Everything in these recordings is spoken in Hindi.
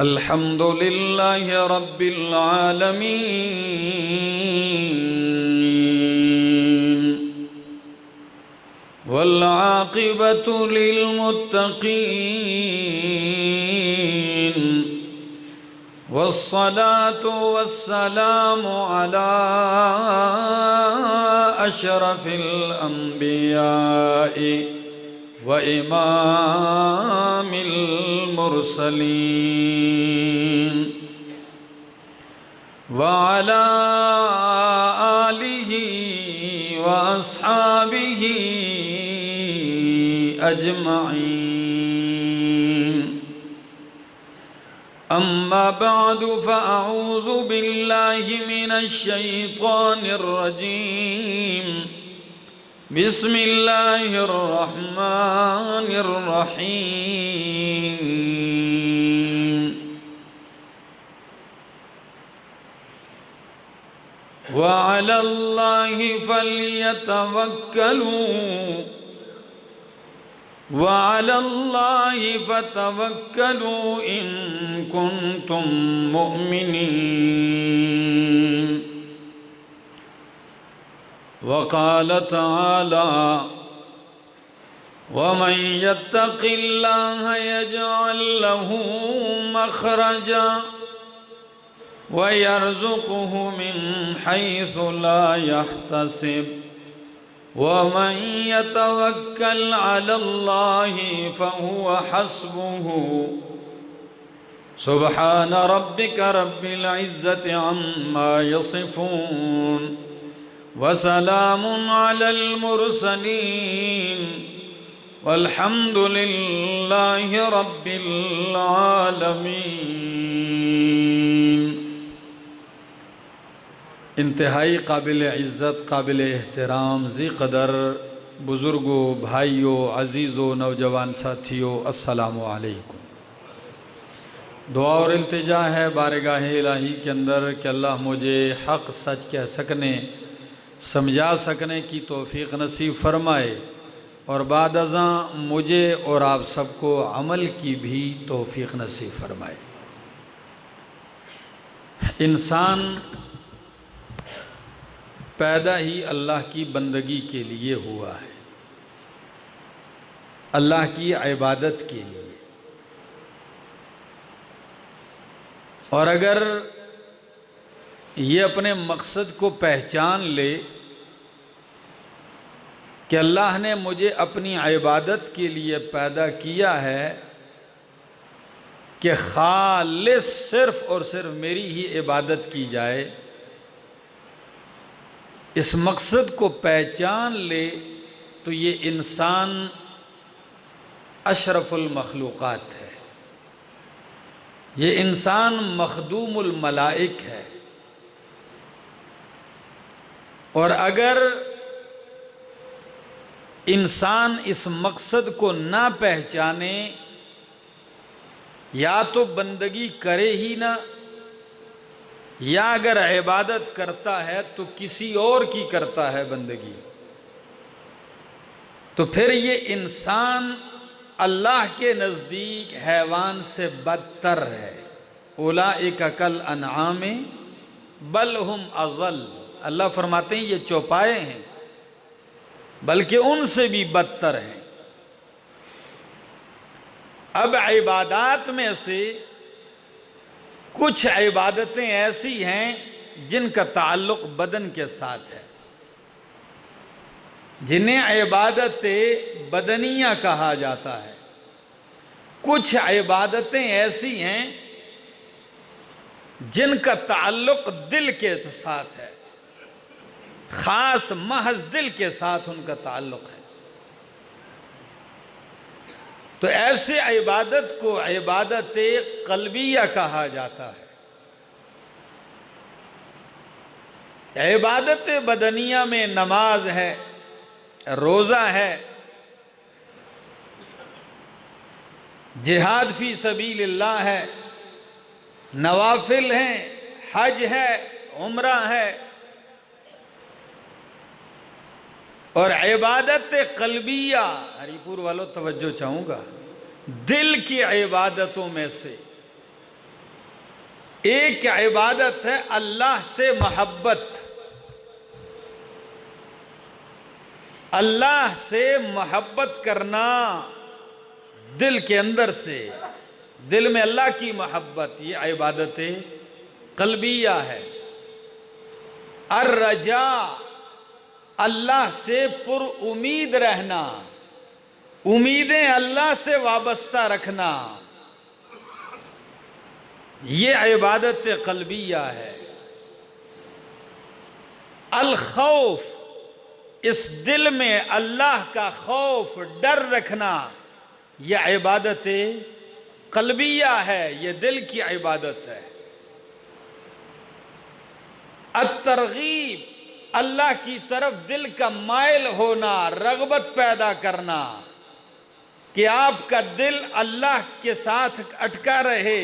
अल्हम्दुलिल्लाहि रब्बिल आलमीन वल आक़िबतु लिल मुत्तक़ीन वस्सलातु वस्सलामु अला अशरफिल अंबियाइ व इमामिल मुरसलीन व अला आलिहि व अस्हाबिहि अजमईन। अम्मा बअदु फ़अऊज़ु बिल्लाहि मिनश शैतानिर रजीम। बिस्मिल्लाहिर रहमानिर रहीम। व अलल्लाहि फतवक्कलू इन कुंतुम मुअमिनीन। वक़ाल तआला वमन यत्तक़िल्लाह यजअल लहू मख़रजा वयर्ज़ुक़हु मिन हैसु ला यहतसिब वमन यतवक्कल अलल्लाहि फहुव हस्बुहु। सुब्हान रब्बिक रब्बिल इज़्ज़ति अम्मा यसिफ़ून वसलामुन अलल मुरसलीन वल्हम्दुलिल्लाहि रब्बिल आलमीन। इंतहाई काबिल इज़्ज़त काबिल एहतराम ज़ी क़दर बुज़ुर्गों, भाइयों, अज़ीज़ों, नौजवान साथियों, अस्सलामु अलैकुम। दुआ और इल्तिजा है बारगाह इलाही के अंदर कि अल्लाह मुझे हक़ सच कह सकने, समझा सकने की तौफ़ीक़ नसीब फ़रमाए और बाद अज़ां मुझे और आप सबको अमल की भी तौफ़ीक़ नसीब फ़रमाए। इंसान पैदा ही अल्लाह की बंदगी के लिए हुआ है, अल्लाह की इबादत के लिए। और अगर ये अपने मकसद को पहचान ले कि अल्लाह ने मुझे अपनी इबादत के लिए पैदा किया है कि खालिस सिर्फ़ और सिर्फ मेरी ही इबादत की जाए, इस मकसद को पहचान ले तो ये इंसान अशरफुल मखलूक़ात है, ये इंसान मखदूमुल मलाइक है। और अगर इंसान इस मकसद को ना पहचाने, या तो बंदगी करे ही ना, या अगर इबादत करता है तो किसी और की करता है बंदगी, तो फिर ये इंसान अल्लाह के नज़दीक हैवान से बदतर है। उलाइका कल अनआमे बल हुम अज़ल। अल्लाह फरमाते हैं ये चौपाए हैं, बल्कि उनसे भी बदतर हैं। अब इबादत में से कुछ इबादतें ऐसी हैं जिनका ताल्लुक़ बदन के साथ है, जिन्हें इबादतें बदनिया कहा जाता है। कुछ इबादतें ऐसी हैं जिनका ताल्लुक़ दिल के साथ है, ख़ास महज दिल के साथ उनका ताल्लुक़ है। तो ऐसे इबादत को इबादत क़ल्बिया कहा जाता है। इबादत बदनिया में नमाज है, रोज़ा है, जिहाद फी सबीलिल्लाह है, नवाफिल हैं, हज है, उम्रा है। और इबादत कल्बिया, हरिपुर वालों तवज्जो चाहूंगा, दिल की इबादतों में से एक इबादत है अल्लाह से मोहब्बत। अल्लाह से मोहब्बत करना दिल के अंदर से, दिल में अल्लाह की मोहब्बत, ये इबादत कल्बिया है। अर्रजा, अल्लाह से पुर उम्मीद रहना, उम्मीदें अल्लाह से वाबस्ता रखना, ये इबादत कल्बिया है। अल खौफ, इस दिल में अल्लाह का खौफ, डर रखना, यह इबादत कल्बिया है, यह दिल की इबादत है। अत-तरगीब, अल्लाह की तरफ दिल का माइल होना, रगबत पैदा करना कि आपका दिल अल्लाह के साथ अटका रहे,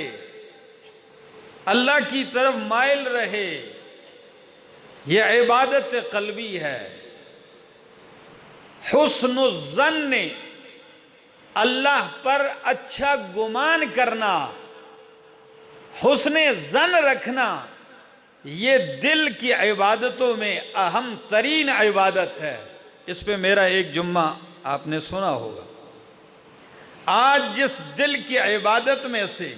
अल्लाह की तरफ माइल रहे, यह इबादत कल्बी है। हुस्नुज़्ज़न्न, अल्लाह पर अच्छा गुमान करना, हुस्ने ज़न रखना, ये दिल की इबादतों में अहम तरीन इबादत है। इस पे मेरा एक जुम्मा आपने सुना होगा। आज जिस दिल की इबादत में से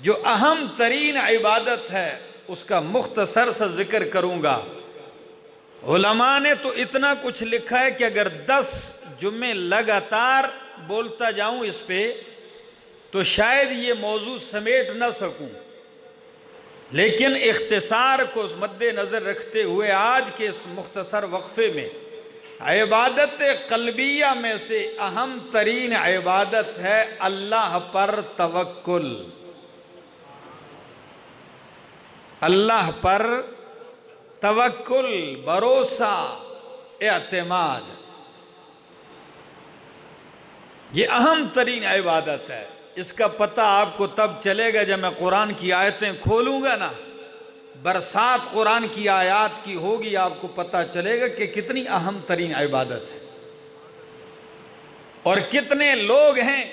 जो अहम तरीन इबादत है उसका मुख्तसर सा जिक्र करूंगा। उलमा ने तो इतना कुछ लिखा है कि अगर 10 जुम्मे लगातार बोलता जाऊं इस पे तो शायद ये मौजू समेट न सकूं, लेकिन इख्तिसार को मद्देनजर रखते हुए आज के इस मुख्तसर वक्फे में इबादत कल्बिया में से अहम तरीन इबादत है अल्लाह पर तवक्कुल। अल्लाह पर तवक्कुल, भरोसा, एतमाद, ये अहम तरीन इबादत है। इसका पता आपको तब चलेगा जब मैं कुरान की आयतें खोलूंगा ना, बरसात कुरान की आयत की होगी, आपको पता चलेगा कि कितनी अहम तरीन इबादत है और कितने लोग हैं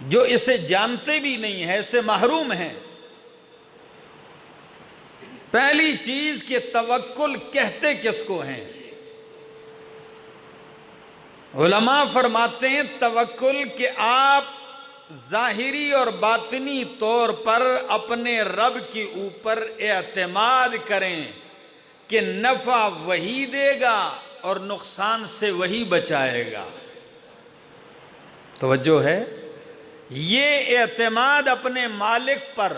जो इसे जानते भी नहीं है, इससे महरूम हैं। पहली चीज कि तवक्कुल कहते किसको हैं? उलमा फरमाते हैं तवक्कुल कि आप जाहिरी और बातिनी तौर पर अपने रब के ऊपर एतमाद करें कि नफा वही देगा और नुकसान से वही बचाएगा। तवज्जो है, ये एतमाद अपने मालिक पर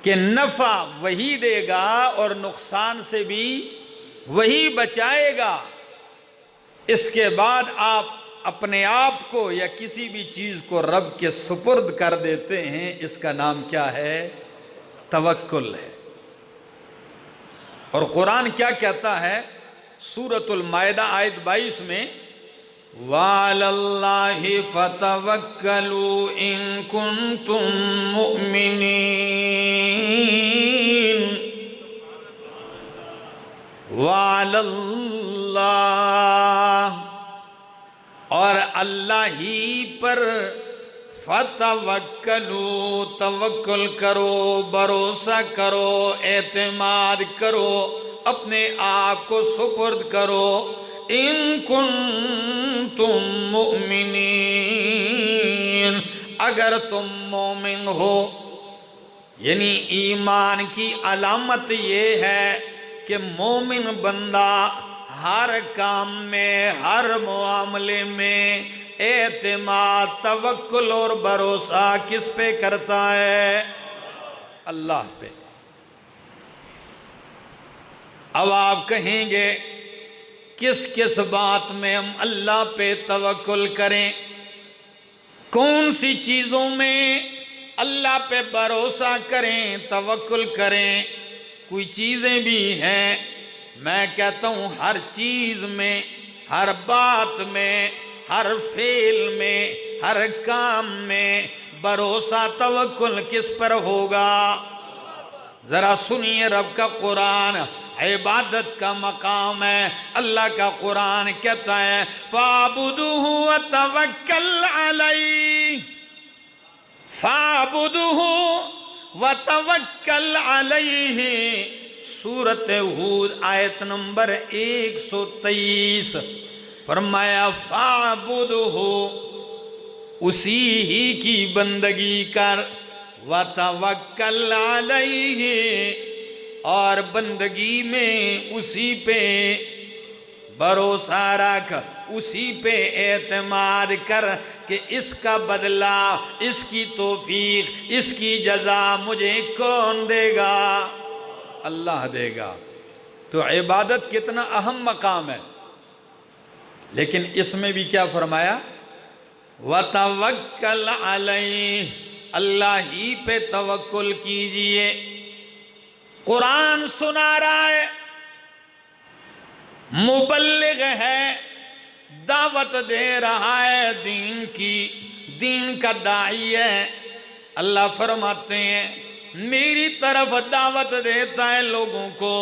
कि नफा वही देगा और नुकसान से भी वही बचाएगा। इसके बाद आप अपने आप को या किसी भी चीज को रब के सुपुर्द कर देते हैं, इसका नाम क्या है? तवक्कुल है। और कुरान क्या कहता है सूरतुल मायदा आयत 22 में, वालल्लाहि फतवक्कलू इन कुंतुम मुमिनीन, वालल्लाह, और अल्लाह ही पर फतवक्कलू, तवक्कुल करो, भरोसा करो, एतमाद करो, अपने आप को सुपुर्द करो। इन कुंतुम मुमिनीन, अगर तुम मोमिन हो, यानी ईमान की अलामत ये है कि मोमिन बंदा हर काम में, हर मुआमले में एतमाद, तवक्कुल और भरोसा किस पे करता है? अल्लाह पे। अब आप कहेंगे किस किस बात में हम अल्लाह पे तवक्कुल करें, कौन सी चीजों में अल्लाह पे भरोसा करें, तवक्कुल करें? कोई चीजें भी हैं, मैं कहता हूं हर चीज में, हर बात में, हर फेल में, हर काम में भरोसा तवक्कुल किस पर होगा? जरा सुनिए रब का कुरान, इबादत का मकाम है। अल्लाह का कुरान कहता है फाबुदुहु व तवक्कल अलैहि, फाबुदुहु व तवक्कल अलैहि। सूरत हूद आयत नंबर 123। फरमाया फाबुदुहु, उसी ही की बंदगी कर, व तवक्कल अलैहि, और बंदगी में उसी पे भरोसा रख, उसी पे एतमाद कर कि इसका बदला, इसकी तौफीक, इसकी जजा मुझे कौन देगा? अल्लाह देगा। तो इबादत कितना अहम मकाम है, लेकिन इसमें भी क्या फरमाया? वतवक्कल अलैहि, अल्लाह ही पे तवक्कुल कीजिए। कुरान सुना रहा है, मुबल्लिग है, दावत दे रहा है दीन की, दीन का दाई है। अल्लाह फरमाते हैं मेरी तरफ दावत देता है लोगों को,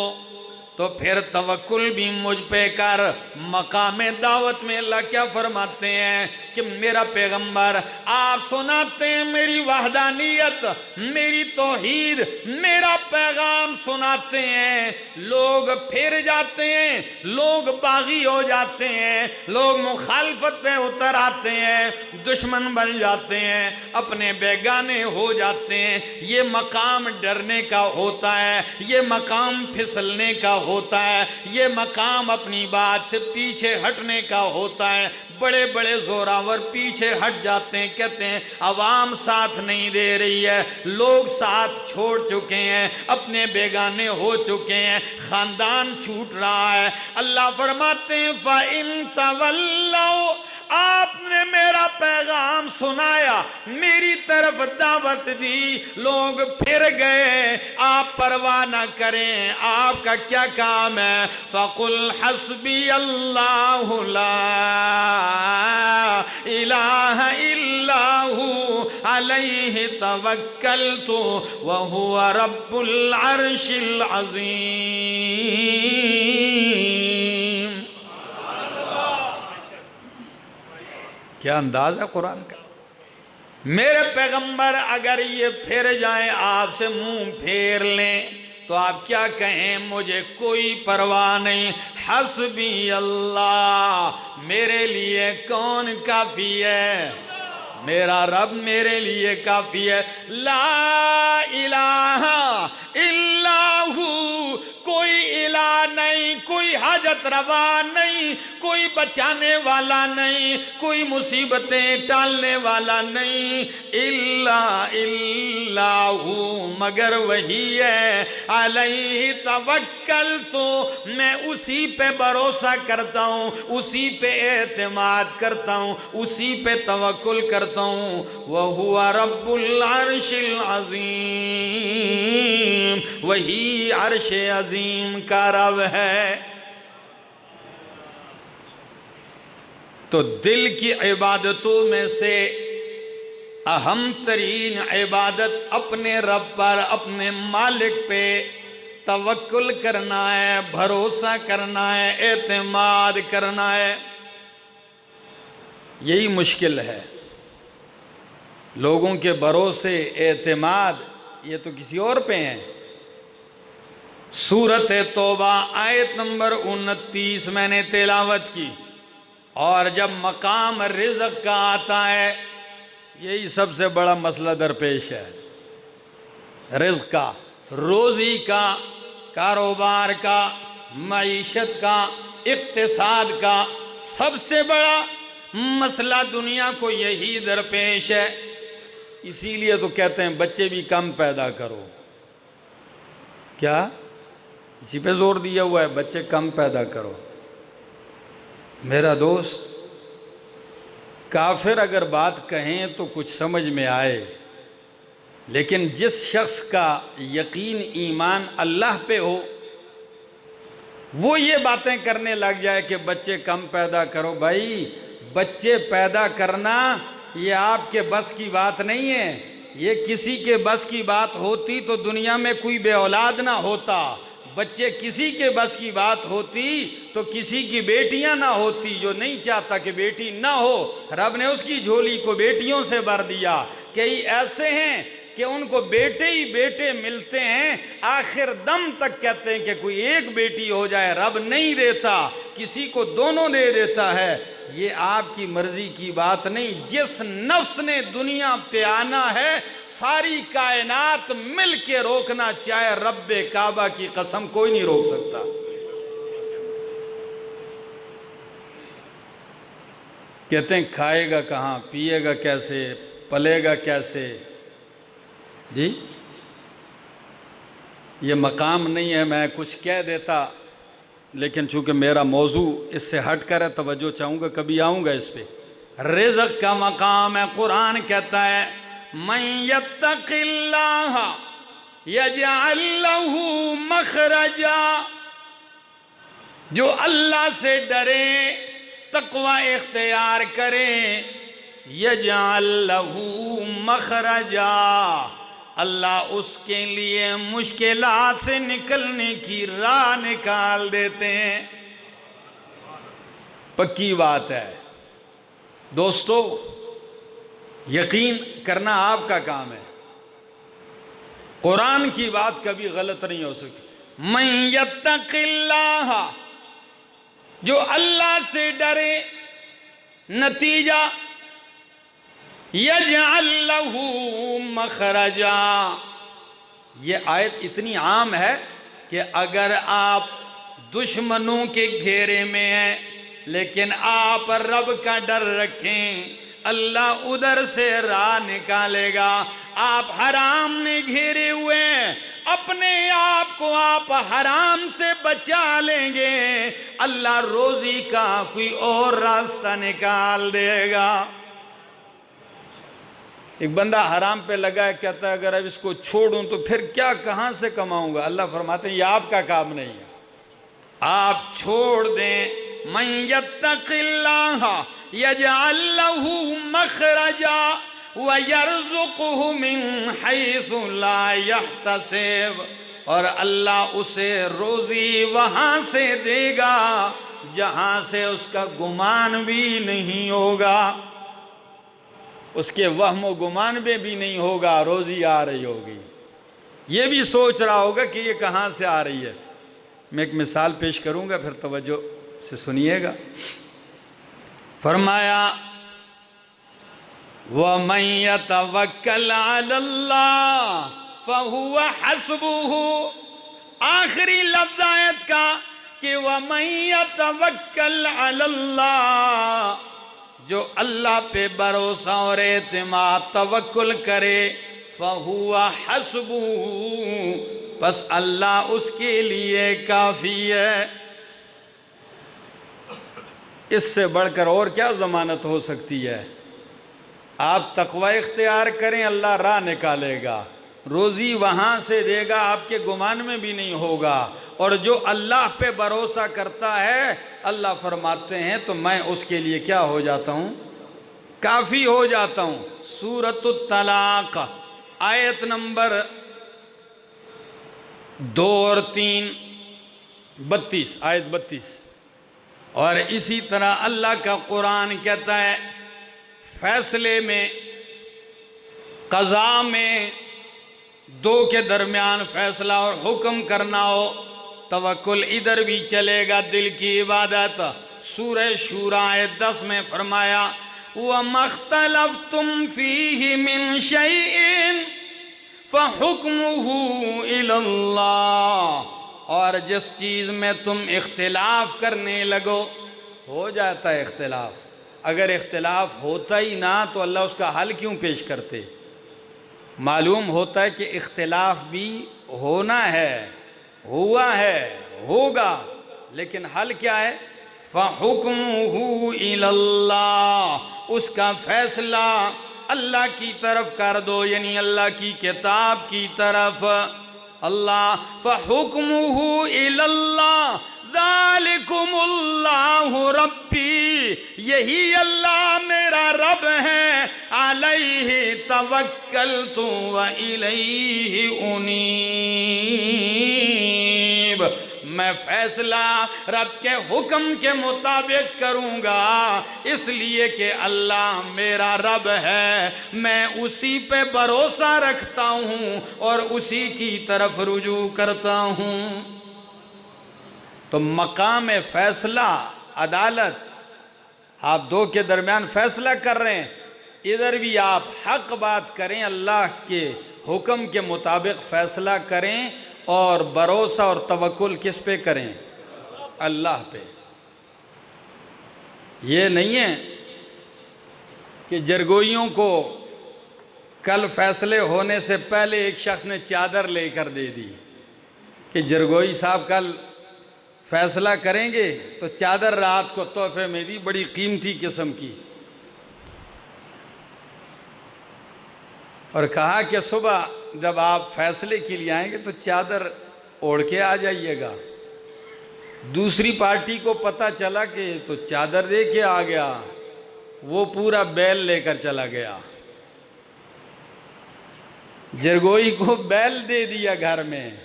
तो फिर तवक्कुल भी मुझ पे कर। मकाम दावत में अल्लाह क्या फरमाते हैं कि मेरा पैगंबर आप सुनाते हैं मेरी वहदानियत, मेरी तौहीद, मेरा पैगाम सुनाते हैं, लोग फिर जाते हैं, लोग बागी हो जाते हैं, लोग मुखालफत पे उतर आते हैं, दुश्मन बन जाते हैं, अपने बेगाने हो जाते हैं। ये मकाम डरने का होता है, ये मकाम फिसलने का होता है, ये मकाम अपनी बात से पीछे हटने का होता है। बड़े बड़े जोरावर पीछे हट जाते हैं, कहते हैं अवाम साथ नहीं दे रही है, लोग साथ छोड़ चुके हैं, अपने बेगाने हो चुके हैं, खानदान छूट रहा है। अल्लाह फरमाते हैं फ़इन तवल्लौ, आपने मेरा पैगाम सुनाया, मेरी तरफ दावत दी, लोग फिर गए, आप परवाह ना करें, आपका क्या काम है? फ़कुल हस्बी अल्लाहु ला इलाहा इल्लाहु अलैहि तवक्कलतु व हुवा रब्बुल अर्शिल अज़ीम। क्या अंदाज है कुरान का। मेरे पैगंबर अगर ये फिर जाएं, आपसे मुंह फेर लें, तो आप क्या कहें? मुझे कोई परवाह नहीं, हस्बी अल्लाह, मेरे लिए कौन काफी है? मेरा रब मेरे लिए काफी है। ला इलाहा इल्लाहु, कोई इला नहीं, कोई हाजत रवा नहीं, कोई बचाने वाला नहीं, कोई मुसीबतें टालने वाला नहीं। इल्ला इल्लाहु, मगर वही है। अलैहि तवक्कल, तो मैं उसी पे भरोसा करता हूँ, उसी पे एतमाद करता हूँ, उसी पे तवक्कुल करता हूँ। वह हुआ रब्बुल अर्शिल अज़ीम, वही अर्श अजीम का रब है। तो दिल की इबादतों में से अहम तरीन इबादत अपने रब पर, अपने मालिक पे तवक्कुल करना है, भरोसा करना है, एतमाद करना है। यही मुश्किल है। लोगों के भरोसे, एतमाद, ये तो किसी और पे हैं। सूरत तौबा आयत नंबर 29 मैंने तिलावत की, और जब मकाम रिज़्क़ का आता है, यही सबसे बड़ा मसला दरपेश है। रिज़्क़ का, रोज़ी का, कारोबार का, मईशत का, इक़्तिसाद का सबसे बड़ा मसला दुनिया को यही दरपेश है। इसीलिए तो कहते हैं बच्चे भी कम पैदा करो। क्या? इसी पे जोर दिया हुआ है, बच्चे कम पैदा करो। मेरा दोस्त, काफिर अगर बात कहें तो कुछ समझ में आए, लेकिन जिस शख्स का यकीन, ईमान अल्लाह पे हो, वो ये बातें करने लग जाए कि बच्चे कम पैदा करो। भाई, बच्चे पैदा करना ये आपके बस की बात नहीं है। ये किसी के बस की बात होती तो दुनिया में कोई बे औलाद ना होता। बच्चे किसी के बस की बात होती तो किसी की बेटियां ना होती। जो नहीं चाहता कि बेटी ना हो, रब ने उसकी झोली को बेटियों से भर दिया। कई ऐसे हैं कि उनको बेटे ही बेटे मिलते हैं, आखिर दम तक कहते हैं कि कोई एक बेटी हो जाए, रब नहीं देता, किसी को दोनों दे देता है। ये आपकी मर्जी की बात नहीं। जिस नफ्स ने दुनिया पे आना है, सारी कायनात मिल के रोकना चाहे, रब्बे काबा की कसम कोई नहीं रोक सकता। कहते हैं खाएगा कहाँ, पिएगा कैसे, पलेगा कैसे? जी, ये मकाम नहीं है मैं कुछ कह देता, लेकिन चूंकि मेरा मौजू इससे हट कर है, तवज्जो चाहूँगा, कभी आऊँगा इस पे। रिज़्क़ का मकाम है। कुरान कहता है मन यत्तक़िल्लाह यजअल लहू मखरजा, जो अल्लाह से डरे, तक़वा इख्तियार करे, यजअल लहू मखरजा, अल्लाह उसके लिए मुश्किलात से निकलने की राह निकाल देते हैं। पक्की बात है दोस्तों, यकीन करना आपका काम है। कुरान की बात कभी गलत नहीं हो सकती। मन यत्तक़िल्लाह, जो अल्लाह से डरे, नतीजा यजअल लहू मखरजा। ये आयत इतनी आम है कि अगर आप दुश्मनों के घेरे में हैं, लेकिन आप रब का डर रखें, अल्लाह उधर से राह निकालेगा। आप हराम में घेरे हुए हैं, अपने आप को आप हराम से बचा लेंगे, अल्लाह रोजी का कोई और रास्ता निकाल देगा। एक बंदा हराम पे लगा है, कहता है अगर अब इसको छोड़ूं तो फिर क्या, कहां से कमाऊंगा? अल्लाह फरमाते हैं ये आपका काम नहीं है, आप छोड़ दें। मन यत्तक़िल्लाह यजअल लहू मखरजा व यरज़ुक़हु मिन हैसु ला यहतसिब, और अल्लाह उसे रोजी वहां से देगा जहां से उसका गुमान भी नहीं होगा, उसके वहम गुमान में भी नहीं होगा, रोजी आ रही होगी। ये भी सोच रहा होगा कि ये कहां से आ रही है। मैं एक मिसाल पेश करूंगा, फिर तवज्जो से सुनिएगा। फरमाया वमन यतवक्कल अलल्लाह फहुव हस्बुहु, आखिरी लफ्ज़ आयत का कि वमन यतवक्कल अलल्लाह, जो अल्लाह पे भरोसा और एतमाद तवक्कुल करे, फहुव हस्बुहु, बस अल्लाह उसके लिए काफ़ी है। इससे बढ़कर और क्या ज़मानत हो सकती है? आप तक़वा इख्तियार करें, अल्लाह राह निकालेगा, रोज़ी वहाँ से देगा, आपके गुमान में भी नहीं होगा। और जो अल्लाह पे भरोसा करता है, अल्लाह फरमाते हैं तो मैं उसके लिए क्या हो जाता हूँ? काफ़ी हो जाता हूँ। सूरतुत तलाक़ आयत नंबर 2 और 3, 32, आयत 32। और इसी तरह अल्लाह का कुरान कहता है फैसले में, क़ज़ा में, दो के दरमियान फैसला और हुक्म करना हो, तवक्कुल इधर भी चलेगा, दिल की इबादत। सूरह शूरा आयत 10 में फरमाया वमख्तलफ्तुम फीहि मिन शैइन फहुक्मुहु इलल्लाह, और जिस चीज़ में तुम इख्तिलाफ करने लगो, हो जाता है इख्तिलाफ। अगर इख्तिलाफ होता ही ना तो अल्लाह उसका हल क्यों पेश करते? मालूम होता है कि इख्तिलाफ भी होना है, हुआ है, होगा, लेकिन हल क्या है? फ़हुक्मुहु इलल्लाह, उसका फैसला अल्लाह की तरफ कर दो, यानी अल्लाह की किताब की तरफ। अल्लाह फ़हुक्मुहु इलल्लाह ज़ालिकुमुल्लाहु रब्बी, यही अल्लाह मेरा रब है, अलैहि तवक्कलतु व इलैहि उनीब, मैं फैसला रब के हुक्म के मुताबिक करूंगा, इसलिए कि अल्लाह मेरा रब है, मैं उसी पे भरोसा रखता हूं और उसी की तरफ रुजू करता हूं। तो मकाम फैसला, अदालत, आप दो के दरमियान फैसला कर रहे हैं, इधर भी आप हक बात करें, अल्लाह के हुक्म के मुताबिक फैसला करें और भरोसा और तवक्कुल किस पे करें? अल्लाह पे। ये नहीं है कि जरगोइयों को कल फैसले होने से पहले एक शख्स ने चादर लेकर दे दी कि जरगोई साहब कल फैसला करेंगे, तो चादर रात को तोहफे में दी, बड़ी कीमती किस्म की, और कहा कि सुबह जब आप फैसले के लिए आएंगे तो चादर ओढ़ के आ जाइएगा। दूसरी पार्टी को पता चला कि तो चादर दे के आ गया, वो पूरा बैल लेकर चला गया, जरगोई को बैल दे दिया घर में।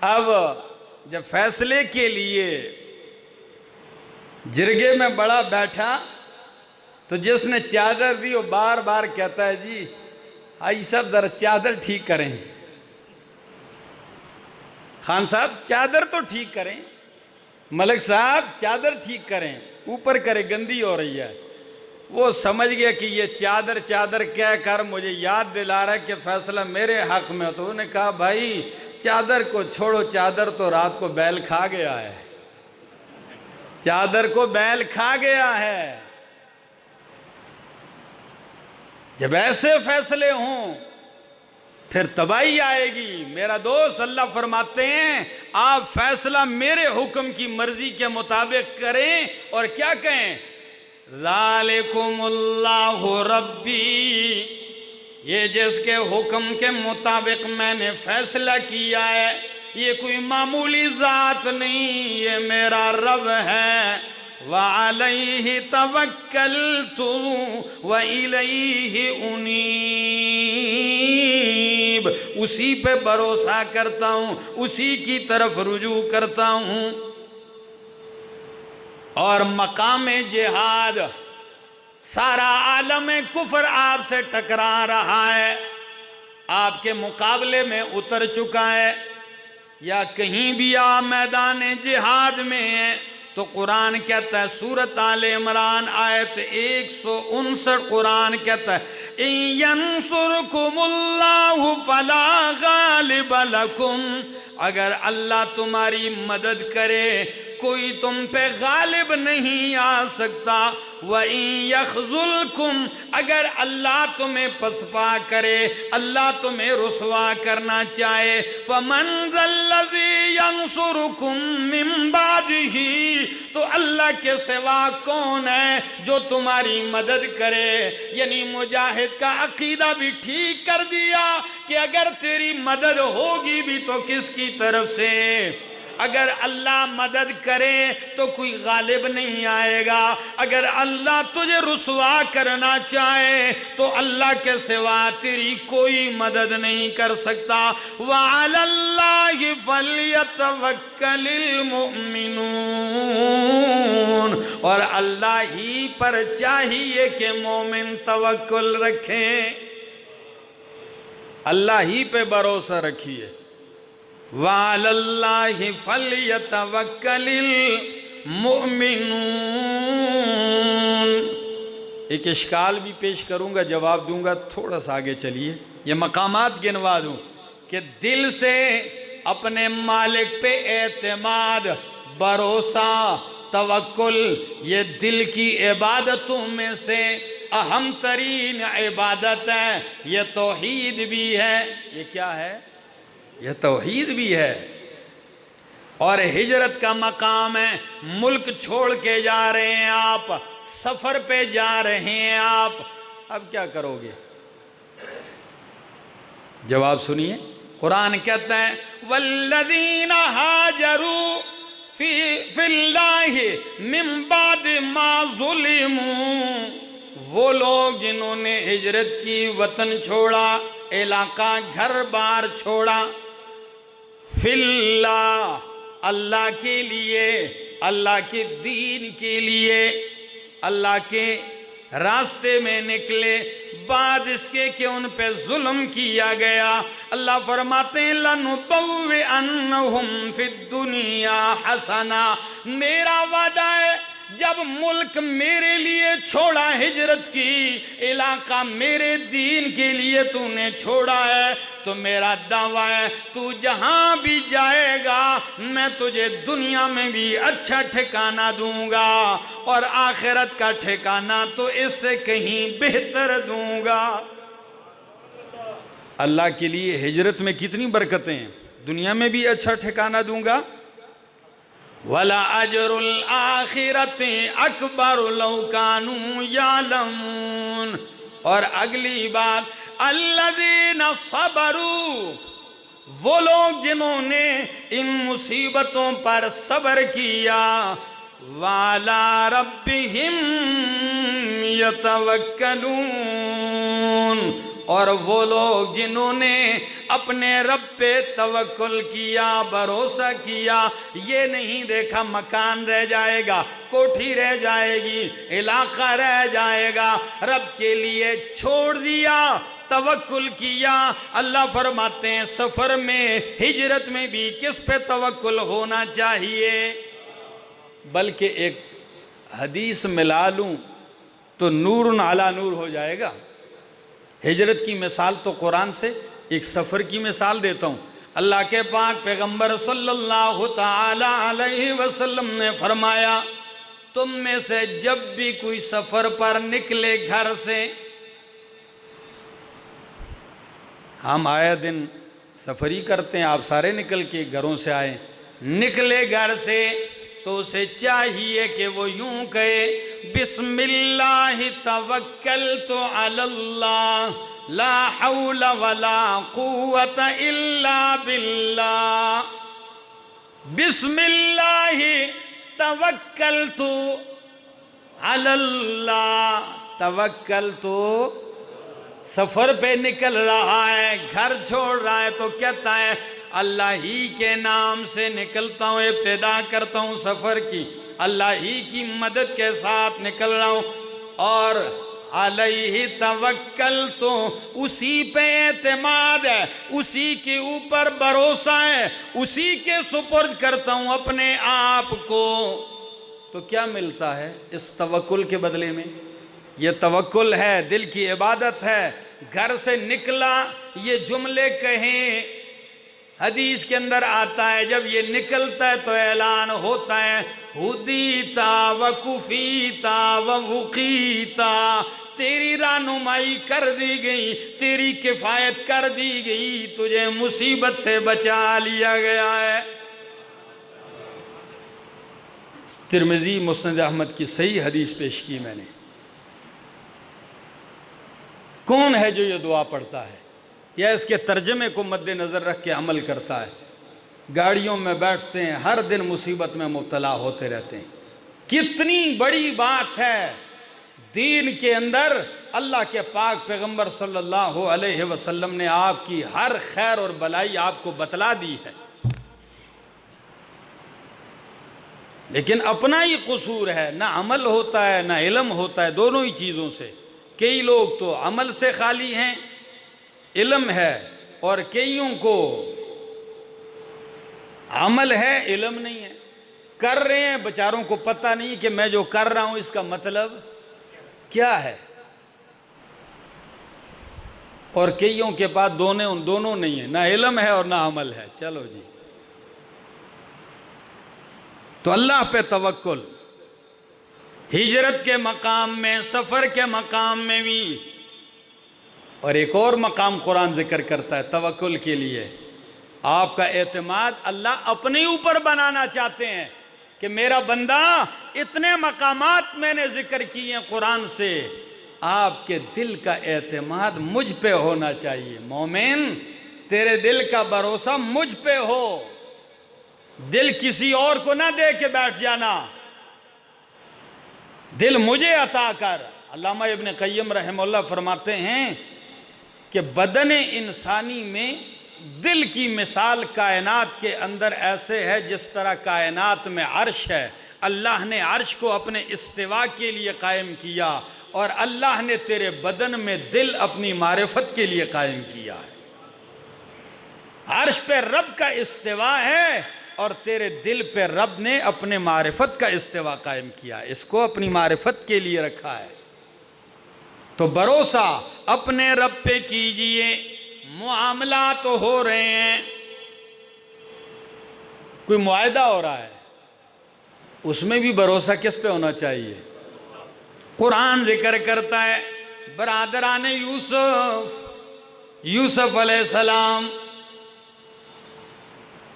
अब जब फैसले के लिए जिरगे में बड़ा बैठा तो जिसने चादर दी वो बार बार कहता है, जी आई सब जरा चादर ठीक करें, खान साहब चादर तो ठीक करें, मलिक साहब चादर ठीक करें, ऊपर करे, गंदी हो रही है। वो समझ गया कि ये चादर चादर कह कर मुझे याद दिला रहा है कि फैसला मेरे हक में। तो उन्होंने कहा, भाई चादर को छोड़ो, चादर तो रात को बैल खा गया है, चादर को बैल खा गया है। जब ऐसे फैसले हों फिर तबाही आएगी। मेरा दोस्त, अल्लाह फरमाते हैं आप फैसला मेरे हुक्म की मर्जी के मुताबिक करें और क्या कहें? ज़ालिकुमुल्लाहु रब्बी, ये जिसके हुक्म के मुताबिक मैंने फैसला किया है, ये कोई मामूली जात नहीं, ये मेरा रब है। व अलैहि तवक्कलतु व इलैहि उनीब, उसी पे भरोसा करता हूं, उसी की तरफ रुजू करता हूं। और मकामे जिहाद, सारा आलम कुफर आपसे टकरा रहा है, आपके मुकाबले में उतर चुका है, या कहीं भी आप मैदान जिहाद में है तो कुरान कहता है, सूरत आले इमरान आयत 159, कुरान कहता है, इन यंसुरकुमुल्लाहु फला गालिब लकुम, अगर अल्लाह तुम्हारी मदद करे कोई तुम पे गालिब नहीं आ सकता। व इन यखजुलकुम, अगर अल्लाह तुम्हें पसपा करे, अल्लाह तुम्हें रुसवा करना चाहे, फमन ज़ल्लज़ी यंसुरुकुम मिन बादिही, तो अल्लाह के सिवा कौन है जो तुम्हारी मदद करे। यानी मुजाहिद का अकीदा भी ठीक कर दिया कि अगर तेरी मदद होगी भी तो किसकी तरफ से? अगर अल्लाह मदद करे तो कोई गालिब नहीं आएगा, अगर अल्लाह तुझे रुसवा करना चाहे तो अल्लाह के सिवा तेरी कोई मदद नहीं कर सकता। व अलल्लाहि फलयतवक्कलिल मुमिनून, और अल्लाह ही पर चाहिए कि मोमिन तवक्कुल रखें, अल्लाह ही पे भरोसा रखिए। वालल्लाहि फलयतवक्कलिल मुमिनून। एक इश्काल भी पेश करूंगा, जवाब दूंगा, थोड़ा सा आगे चलिए। ये मकामात गिनवा दूं कि दिल से अपने मालिक पे एतमाद, भरोसा, तवक्कुल, ये दिल की इबादतों में से अहम तरीन इबादत है। ये तौहीद भी है। ये क्या है? यह तौहीद भी है और हिजरत का मकाम है। मुल्क छोड़ के जा रहे हैं आप, सफर पे जा रहे हैं आप, अब क्या करोगे? जवाब सुनिए। कुरान कहता है, वल्लज़ीना हाजरू फिल्लाहि मिन बाद मा ज़ुलिमू, वो लोग जिन्होंने हिजरत की, वतन छोड़ा, इलाका घर बार छोड़ा, फिल्लाह, अल्लाह के लिए, अल्लाह के दीन के लिए, अल्लाह के रास्ते में निकले, बाद इसके कि उन पे जुल्म किया गया। अल्लाह फरमाते हैं लनुबव्विअन्नहुम फिद दुनिया हसना, मेरा वादा है जब मुल्क मेरे लिए छोड़ा, हिजरत की, इलाका मेरे दीन के लिए तूने छोड़ा है, तो मेरा दावा है तू जहां भी जाएगा मैं तुझे दुनिया में भी अच्छा ठिकाना दूंगा और आखिरत का ठिकाना तो इससे कहीं बेहतर दूंगा। अल्लाह के लिए हिजरत में कितनी बरकतें हैं, दुनिया में भी अच्छा ठिकाना दूंगा। वला अजरुल आखिरति अकबर लौ कानू यालमून, और अगली बात अल्लज़ीना सबरू, वो लोग जिन्होंने इन मुसीबतों पर सब्र किया, वाला रब्बिहिम यतवक्कलून, और वो लोग जिन्होंने अपने रब पे तवक्कुल किया, भरोसा किया, ये नहीं देखा मकान रह जाएगा, कोठी रह जाएगी, इलाका रह जाएगा, रब के लिए छोड़ दिया, तवक्कुल किया। अल्लाह फरमाते हैं सफर में, हिजरत में भी किस पे तवक्कुल होना चाहिए। बल्कि एक हदीस मिला लूं तो नूरुन अला नूर हो जाएगा। हिजरत की मिसाल तो कुरान से, एक सफ़र की मिसाल देता हूँ। अल्लाह के पाक पैगंबर सल्लल्लाहु ताला अलैहि वसल्लम ने फरमाया, तुम में से जब भी कोई सफ़र पर निकले घर से, हम आए दिन सफ़र ही करते हैं, आप सारे निकल के घरों से आए, निकले घर से तो उसे चाहिए कि वो यूं कहे बिस्मिल्लाह तवक्कलतु अलल्लाह ला हौला वला कुव्वता इल्ला बिल्लाह, बिस्मिल्लाह तवक्कलतु अलल्लाह, तवक्कलतु, सफर पे निकल रहा है, घर छोड़ रहा है तो कहता है अल्लाह ही के नाम से निकलता हूँ, इब्तिदा करता हूँ सफर की, अल्लाह ही की मदद के साथ निकल रहा हूँ, और अलैहि तवक्कल, तो उसी पे एतमाद है, उसी के ऊपर भरोसा है, उसी के सुपुर्द करता हूँ अपने आप को। तो क्या मिलता है इस तवक्कुल के बदले में? ये तवक्कुल है, दिल की इबादत है। घर से निकला, ये जुमले कहें, हदीस के अंदर आता है जब ये निकलता है तो ऐलान होता है हुदीता व कुफीता व वुकीता, तेरी रानुमाई कर दी गई, तेरी किफायत कर दी गई, तुझे मुसीबत से बचा लिया गया है। तिरमिजी मुस्नद अहमद की सही हदीस पेश की मैंने। कौन है जो ये दुआ पढ़ता है या इसके तर्जमे को मद्देनज़र रख के अमल करता है? गाड़ियों में बैठते हैं, हर दिन मुसीबत में मुब्तला होते रहते हैं। कितनी बड़ी बात है दीन के अंदर, अल्लाह के पाक पैगंबर सल्लल्लाहु अलैहि वसल्लम ने आपकी हर खैर और भलाई आपको बतला दी है, लेकिन अपना ही कसूर है, ना अमल होता है ना इल्म होता है, दोनों ही चीज़ों से। कई लोग तो अमल से खाली हैं, इल्म है, और कईयों को अमल है इल्म नहीं है, कर रहे हैं, बेचारों को पता नहीं कि मैं जो कर रहा हूं इसका मतलब क्या है। और कईयों के पास दोनों नहीं है, ना इल्म है और ना अमल है। चलो जी, तो अल्लाह पे तवक्कुल हिजरत के मकाम में, सफ़र के मकाम में भी। और एक और मकाम कुरान जिक्र करता है तवक्कुल के लिए, आपका एतमाद अल्लाह अपने ऊपर बनाना चाहते हैं कि मेरा बंदा, इतने मकामात मैंने जिक्र किए हैं कुरान से, आपके दिल का एतमाद मुझ पे होना चाहिए। मोमिन, तेरे दिल का भरोसा मुझ पे हो, दिल किसी और को ना दे के बैठ जाना, दिल मुझे अता कर। अल्लामा इब्न क़य्यिम रहमहुल्लाह फरमाते हैं कि बदन इंसानी में दिल की मिसाल कायनात के अंदर ऐसे है जिस तरह कायनात में अर्श है। अल्लाह ने अर्श को अपने इस्तिवा के लिए कायम किया और अल्लाह ने तेरे बदन में दिल अपनी मारिफत के लिए कायम किया है। अर्श पे रब का इस्तिवा है और तेरे दिल पे रब ने अपने मारिफत का इस्तिवा कायम किया, इसको अपनी मारिफत के लिए रखा है। तो भरोसा अपने रब पे कीजिए। मुआमला तो हो रहे हैं, कोई मुआहदा हो रहा है, उसमें भी भरोसा किस पे होना चाहिए? कुरान जिक्र करता है बरादरान यूसुफ अलैहिस्सलाम।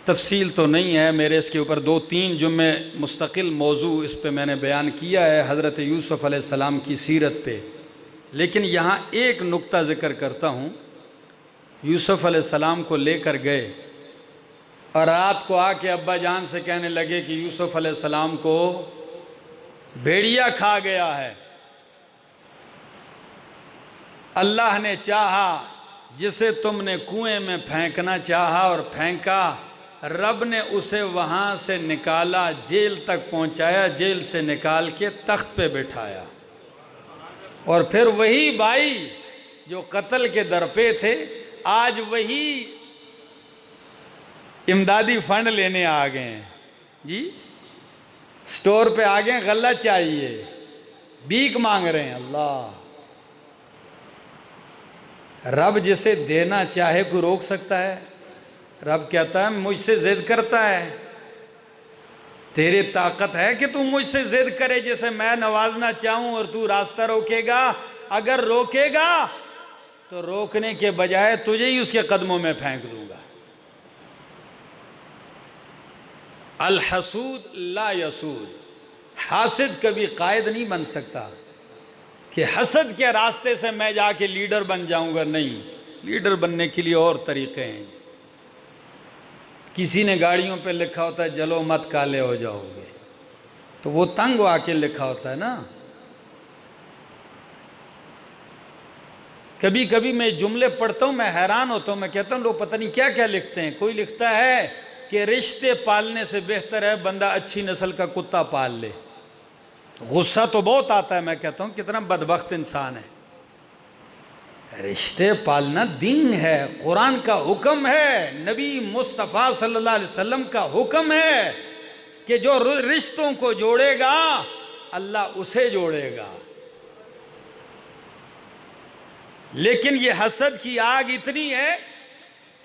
तफसील तो नहीं है मेरे इसके ऊपर, 2-3 जुम्मे मुस्तकिल मौजू इस पे मैंने बयान किया है हज़रत यूसुफ अलैहिस्सलाम की सीरत पे, लेकिन यहाँ एक नुक्ता ज़िक्र करता हूँ। यूसुफ अलैहिस्सलाम को लेकर गए और रात को आके अब्बा जान से कहने लगे कि यूसुफ अलैहिस्सलाम को भेड़िया खा गया है। अल्लाह ने चाहा, जिसे तुमने कुएं में फेंकना चाहा और फेंका, रब ने उसे वहाँ से निकाला, जेल तक पहुँचाया, जेल से निकाल के तख्त पे बिठाया। और फिर वही भाई जो कत्ल के दर पे थे, आज वही इमदादी फंड लेने आ गए हैं जी, स्टोर पे आ गए, गल्ला चाहिए, भीख मांग रहे हैं। अल्लाह, रब जिसे देना चाहे कोई रोक सकता है? रब कहता है मुझसे जिद करता है, तेरे ताकत है कि तू मुझसे जिद करे जिसे मैं नवाजना चाहूं और तू रास्ता रोकेगा? अगर रोकेगा तो रोकने के बजाय तुझे ही उसके कदमों में फेंक दूंगा। अल हसूद ला यसूद, हासिद कभी कायद नहीं बन सकता कि हसद के रास्ते से मैं जाके लीडर बन जाऊंगा। नहीं, लीडर बनने के लिए और तरीके हैं। किसी ने गाड़ियों पे लिखा होता है जलो मत काले हो जाओगे, तो वो तंग आके लिखा होता है ना। कभी कभी मैं जुमले पढ़ता हूँ, मैं हैरान होता हूँ, मैं कहता हूँ लोग पता नहीं क्या क्या लिखते हैं। कोई लिखता है कि रिश्ते पालने से बेहतर है बंदा अच्छी नस्ल का कुत्ता पाल ले। गुस्सा तो बहुत आता है, मैं कहता हूँ कितना बदबख्त इंसान है। रिश्ते पालना दीन है, कुरान का हुक्म है, नबी मुस्तफ़ा सल्लल्लाहु अलैहि वसल्लम का हुक्म है कि जो रिश्तों को जोड़ेगा अल्लाह उसे जोड़ेगा। लेकिन ये हसद की आग इतनी है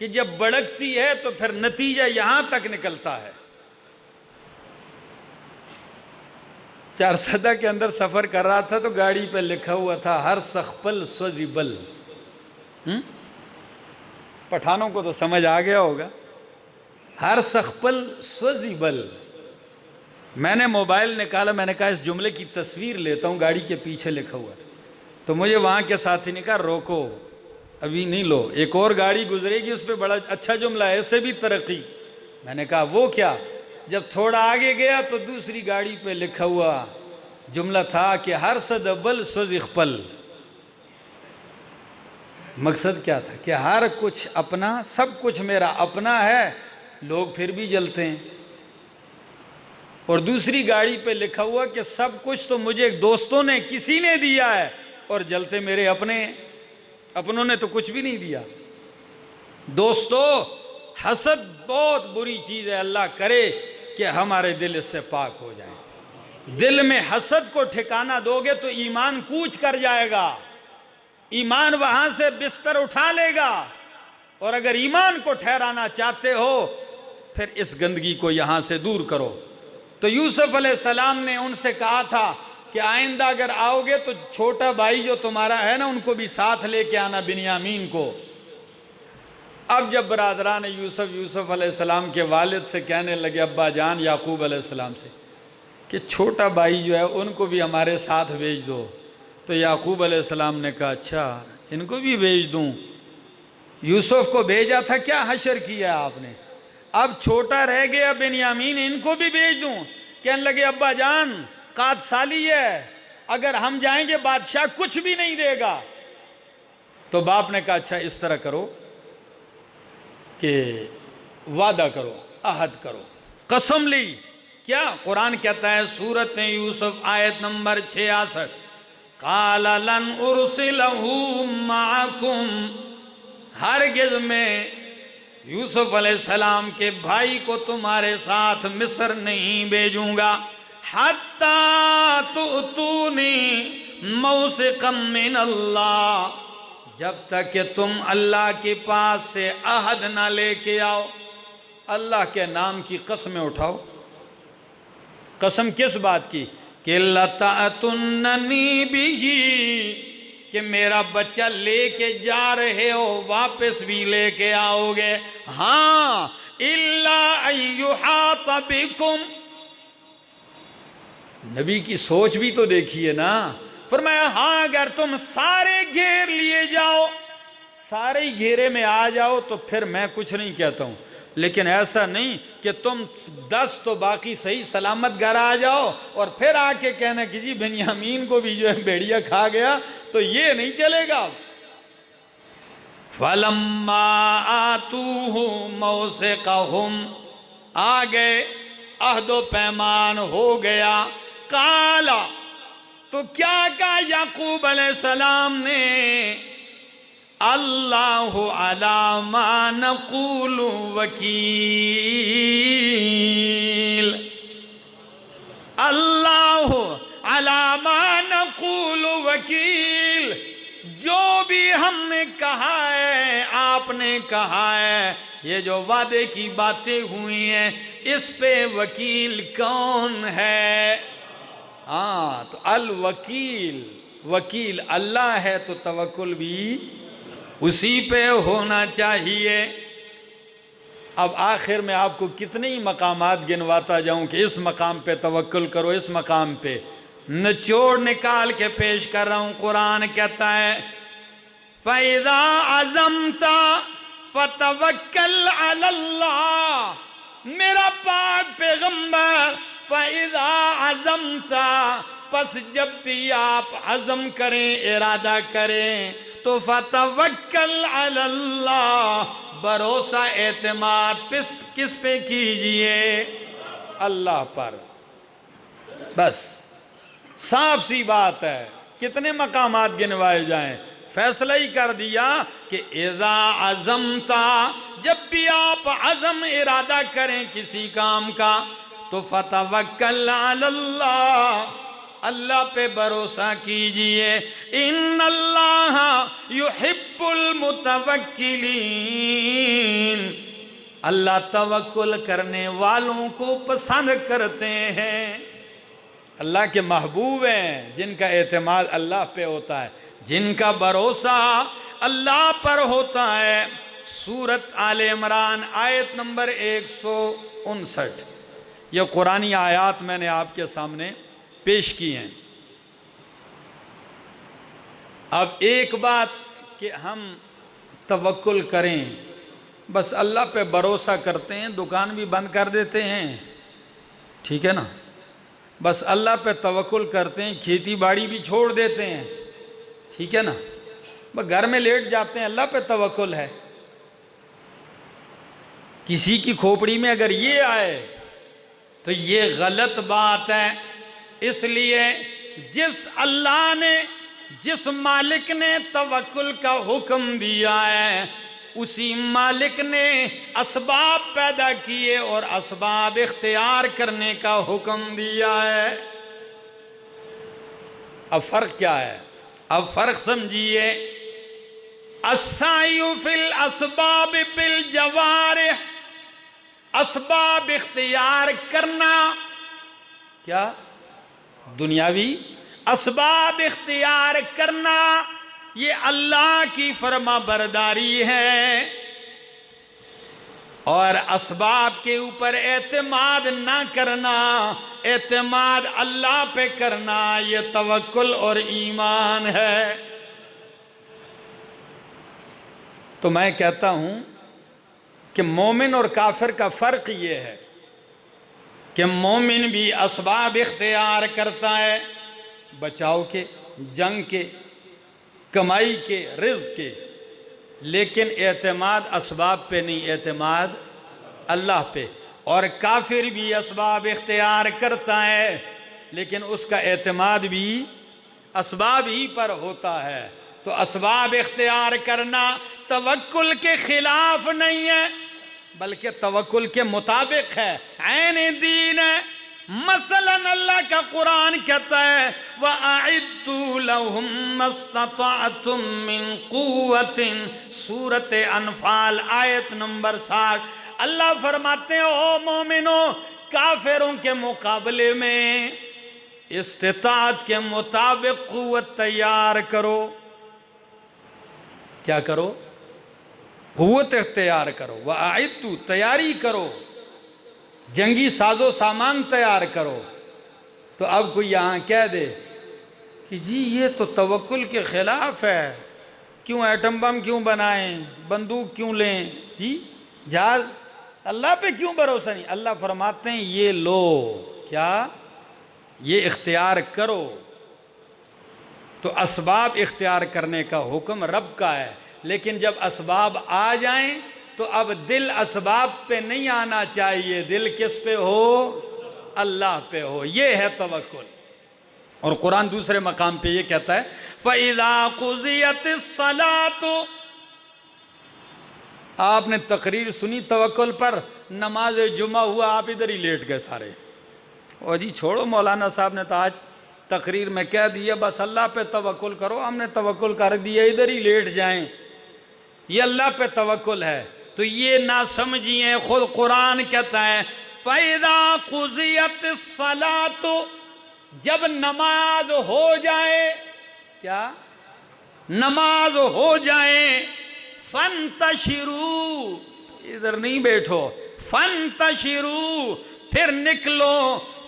कि जब भड़कती है तो फिर नतीजा यहां तक निकलता है। 4 के अंदर सफर कर रहा था तो गाड़ी पे लिखा हुआ था हर सखपल स्वजिबल। पठानों को तो समझ आ गया होगा, हर सखपल स्वजिबल। मैंने मोबाइल निकाला, मैंने कहा इस जुमले की तस्वीर लेता हूं, गाड़ी के पीछे लिखा हुआ था। तो मुझे वहाँ के साथी ने कहा रोको, अभी नहीं लो, एक और गाड़ी गुजरेगी उस पर बड़ा अच्छा जुमला है, ऐसे भी तरक्की। मैंने कहा वो क्या? जब थोड़ा आगे गया तो दूसरी गाड़ी पे लिखा हुआ जुमला था कि हर सदबल सुज़िक़पल। मकसद क्या था कि हर कुछ अपना, सब कुछ मेरा अपना है, लोग फिर भी जलते हैं। और दूसरी गाड़ी पे लिखा हुआ कि सब कुछ तो मुझे दोस्तों ने, किसी ने दिया है और जलते मेरे अपने, अपनों ने तो कुछ भी नहीं दिया। दोस्तों, हसद बहुत बुरी चीज़ है, अल्लाह करे कि हमारे दिल इससे पाक हो जाए। दिल में हसद को ठिकाना दोगे तो ईमान कूच कर जाएगा, ईमान वहां से बिस्तर उठा लेगा। और अगर ईमान को ठहराना चाहते हो फिर इस गंदगी को यहां से दूर करो। तो यूसुफ अलैहिस्सलाम ने उनसे कहा था कि आइंदा अगर आओगे तो छोटा भाई जो तुम्हारा है ना उनको भी साथ लेके आना, बिन्यामीन को। अब जब बरादरान यूसुफ अलैहिस्सलाम के वालिद से कहने लगे, अब्बा जान याकूब अलैहिस्सलाम से, कि छोटा भाई जो है उनको भी हमारे साथ भेज दो। तो याकूब अलैहिस्सलाम ने कहा अच्छा इनको भी भेज दूं? यूसुफ को भेजा था, क्या हशर किया आपने? अब छोटा रह गया बिन्यामीन, इनको भी भेज दूं? कहने लगे अब्बा जान काद साली है, अगर हम जाएंगे बादशाह कुछ भी नहीं देगा। तो बाप ने कहा अच्छा इस तरह करो, कि वादा करो, अहद करो, कसम ली। क्या कुरान कहता है सूरत यूसुफ आयत नंबर 66, काला लन उरसिलहू माकुम, हरगिज़ में यूसुफ अलैहिस्सलाम के भाई को तुम्हारे साथ मिस्र नहीं भेजूंगा, हत्ता तुतूनी मौसिकम मिन अल्लाह, जब तक कि तुम अल्लाह के पास से अहद ना लेके आओ। अल्लाह के नाम की कसमें उठाओ। कसम किस बात की? कि लतातुन्ननी बिही, कि मेरा बच्चा लेके जा रहे हो, वापस भी लेके आओगे। हाँ, इल्ला अय्युहात बिकुम, नबी की सोच भी तो देखिए ना। फरमाया हाँ, अगर तुम सारे घेर लिए जाओ, सारे ही घेरे में आ जाओ तो फिर मैं कुछ नहीं कहता हूं, लेकिन ऐसा नहीं कि तुम 10 तो बाकी सही सलामत घर आ जाओ और फिर आके कहना कि जी बिन्यामीन को भी जो है भेड़िया खा गया, तो ये नहीं चलेगा। फलम्मा आतूहु मौसिक़हुम, आ गए, अहदो पैमान हो गया। काला, तो क्या कहा याकूब अलैहिस्सलाम ने? अल्लाहु अला मा नक़ूलु वकील, अल्लाहु अला मा नक़ूलु वकील, जो भी हमने कहा है, आपने कहा है, ये जो वादे की बातें हुई हैं, इस पे वकील कौन है? हाँ, तो अल वकील, वकील अल्लाह है, तो तवक्कुल भी उसी पे होना चाहिए। अब आखिर में आपको कितने ही मकामात गिनवाता जाऊं कि इस मकाम पे तवक्कुल करो, इस मकाम पे, निचोड़ निकाल के पेश कर रहा हूं। कुरान कहता है फ़इज़ा अज़मता फ़तवक्कल अलल्लाह, मेरा पाक पैगंबर, फ़इज़ा अज़मता, बस जब भी आप अज़म करें, इरादा करें, तो फ़तवक्कल अलल्लाह, भरोसा एतमाद किस पे कीजिए? अल्लाह पर। बस साफ सी बात है, कितने मकामात गिनवाए जाएं, फैसला ही कर दिया कि इज़ा अज़मता, जब भी आप अज़म इरादा करें किसी काम का, तो फ़तवक्कल अलल्लाह, अल्लाह पे भरोसा कीजिए। इन्नल्लाह युहिब्बुल मुतवक्किलीन, अल्लाह तवक्कुल करने वालों को पसंद करते हैं। अल्लाह के महबूब हैं जिनका एतमाद अल्लाह पे होता है, जिनका भरोसा अल्लाह पर होता है। सूरत आले इमरान आयत नंबर 159, ये कुरानी आयात मैंने आपके सामने पेश की हैं। अब एक बात कि हम तवक्कुल करें, बस अल्लाह पे भरोसा करते हैं, दुकान भी बंद कर देते हैं, ठीक है ना, बस अल्लाह पे तवक्कुल करते हैं, खेती बाड़ी भी छोड़ देते हैं, ठीक है ना, बस घर में लेट जाते हैं, अल्लाह पे तवक्कुल है। किसी की खोपड़ी में अगर ये आए तो ये गलत बात है। इसलिए जिस अल्लाह ने, जिस मालिक ने तवक्कुल का हुक्म दिया है, उसी मालिक ने असबाब पैदा किए और असबाब इख्तियार करने का हुक्म दिया है। अब फर्क क्या है? अब फर्क समझिए। अस्सायु फिल असबाब बिल जवारिह, असबाब इख्तियार करना, क्या? दुनियावी असबाब इख्तियार करना, ये अल्लाह की फरमा बरदारी है, और असबाब के ऊपर एतमाद ना करना, एतमाद अल्लाह पे करना, ये तवक्कुल और ईमान है। तो मैं कहता हूं कि मोमिन और काफिर का फर्क ये है कि मोमिन भी असबाब इख्तियार करता है, बचाव के, जंग के, कमाई के, रिज़्क़ के, लेकिन एतमाद असबाब पे नहीं, एतमाद अल्लाह पे। और काफिर भी असबाब इख्तियार करता है, लेकिन उसका एतमाद भी असबाब ही पर होता है। तो असबाब इख्तियार करना तवक्कुल के खिलाफ नहीं है, बल्कि तवक्कुल के मुताबिक है, ऐन दीन है। मसलन अल्लाह का कुरान कहता है वअइद्दू लहुम मस्ततअतुम मिन कुव्वतिन, सूरत अनफाल आयत नंबर 60। अल्लाह फरमाते हैं ओ मोमिनो, काफिरों के मुकाबले में इस्तिताअत के मुताबिक कुव्वत तैयार करो। क्या करो? कुव्वत तैयार करो। वअइद्दू, तैयारी करो, जंगी साजो सामान तैयार करो। तो अब कोई यहाँ कह दे कि जी ये तो तवक्कुल के खिलाफ है, क्यों एटम बम क्यों बनाएं, बंदूक क्यों लें, जी जहाज, अल्लाह पे क्यों भरोसा नहीं? अल्लाह फरमाते हैं ये लो, क्या ये इख्तियार करो। तो असबाब इख्तियार करने का हुक्म रब का है, लेकिन जब असबाब आ जाएं तो अब दिल असबाब पे नहीं आना चाहिए, दिल किस पे हो? अल्लाह पे हो। ये है तवक्कुल। और कुरान दूसरे मकाम पे ये कहता है फ़इज़ा क़ुज़ियतिस सलातु, आपने तकरीर सुनी तवक्कुल पर, नमाज जुमा हुआ, आप इधर ही लेट गए सारे। और जी छोड़ो, मौलाना साहब ने तो आज तकरीर में कह दिया बस अल्लाह पे तवक्कुल करो, हमने तवक्कुल कर दिया, इधर ही लेट जाएं, ये अल्लाह पे तवक्कुल है। तो ये ना समझिए, खुद कुरान कहता है फ़इज़ा क़ुज़ियतिस सलातु, जब नमाज हो जाए, क्या नमाज हो जाए, फंतशिरू, इधर नहीं बैठो, फंतशिरू, फिर निकलो,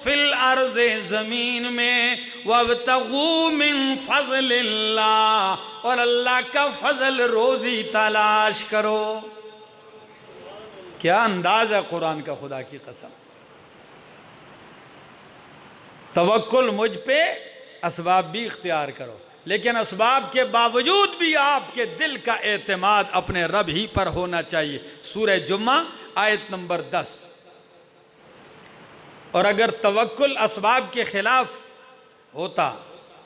फिल अर्ज़े, जमीन में, वब्तगू मिन फज़लिल्लाह, और अल्लाह का फजल रोजी तलाश करो। क्या अंदाज है कुरान का, खुदा की कसम। तवक्कुल मुझ पे, असबाब भी इख्तियार करो, लेकिन असबाब के बावजूद भी आपके दिल का एतमाद अपने रब ही पर होना चाहिए। सूरह जुम्मा आयत नंबर 10। और अगर तवक्कुल असबाब के खिलाफ होता